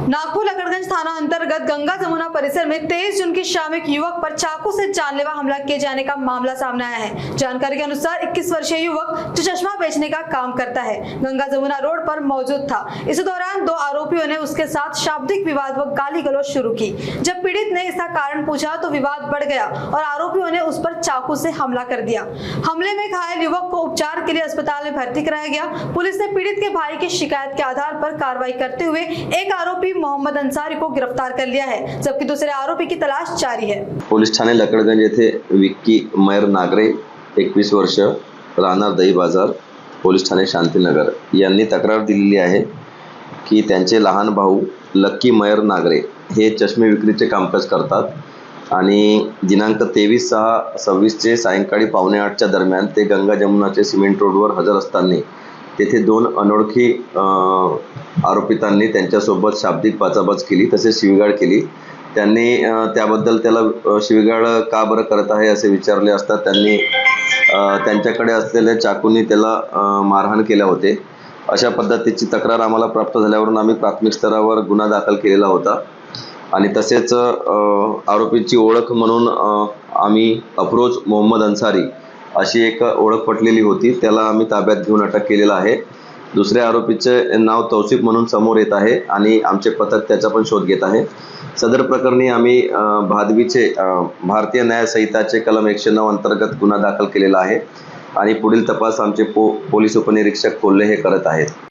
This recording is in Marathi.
नागपुर लकड़गंज थाना अंतर्गत गंगा जमुना परिसर में 23 जून की शाम एक युवक पर चाकू से जानलेवा हमला किए जाने का मामला सामने आया है। जानकारी के अनुसार 21 वर्षीय युवक जो चश्मा बेचने का काम करता है, गंगा जमुना रोड पर मौजूद था। इस दौरान दो आरोपियों ने उसके साथ शाब्दिक विवाद व गाली गलौज शुरू की। जब पीड़ित ने इसका कारण पूछा तो विवाद बढ़ गया और आरोपियों ने उस पर चाकू से हमला कर दिया। हमले में घायल युवक को उपचार के लिए अस्पताल में भर्ती कराया गया। पुलिस ने पीड़ित के भाई की शिकायत के आधार पर कार्रवाई करते हुए एक आरोपी मोहम्मद अंसारी को गिरफ्तार कर लिया है, जबकि दूसरे आरोपी की तलाश जारी है। पोलीस ठाणे लकडगंज येथे विक्की मयर नागरे 21 वर्ष राहणार दही बाजार पोलीस ठाणे शांतीनगर यांनी तक्रार दिलेली आहे की त्यांचे लहान भाऊ लक्की मयर नागरे हे चष्मे विक्रीचे कामकाज करतात आणि दिनांक 23/6/26 चे सायंकाळी 7:45च्या दरम्यान ते गंगा जमुनाचे सिमेंट रोडवर हजर असताना तेथे दोन अनोळखी आरोपितांनी त्यांच्यासोबत शाब्दिक बाचाबाच केली, तसेच शिवीगाळ केली। त्यांनी त्याबद्दल त्याला शिवीगाळ का बरं करत आहे असे विचारले असता त्यांनी त्यांच्याकडे असलेल्या चाकूनी त्याला मारहाण केले होते। अशा पद्धतीची तक्रार आम्हाला प्राप्त झाल्यावरून आम्ही प्राथमिक स्तरावर गुन्हा दाखल केलेला होता आणि तसेच आरोपीची ओळख म्हणून आम्ही अफरोज मोहम्मद अंसारी अशी एक ओळख पटलेली होती, त्याला आम्ही ताब्यात घेऊन अटक केलेला आहे। दुसऱ्या आरोपीचे नाव तौसिफ म्हणून समोर येत आहे आणि आमचे पथक त्याचा पण शोध घेत आहे। सदर प्रकरणी आम्ही भादवीचे भारतीय न्याय संहिताचे कलम 109 अंतर्गत गुन्हा दाखल केलेला आहे आणि पुढील तपास आमचे पोलीस उपनिरीक्षक कोल्हे हे करत आहेत।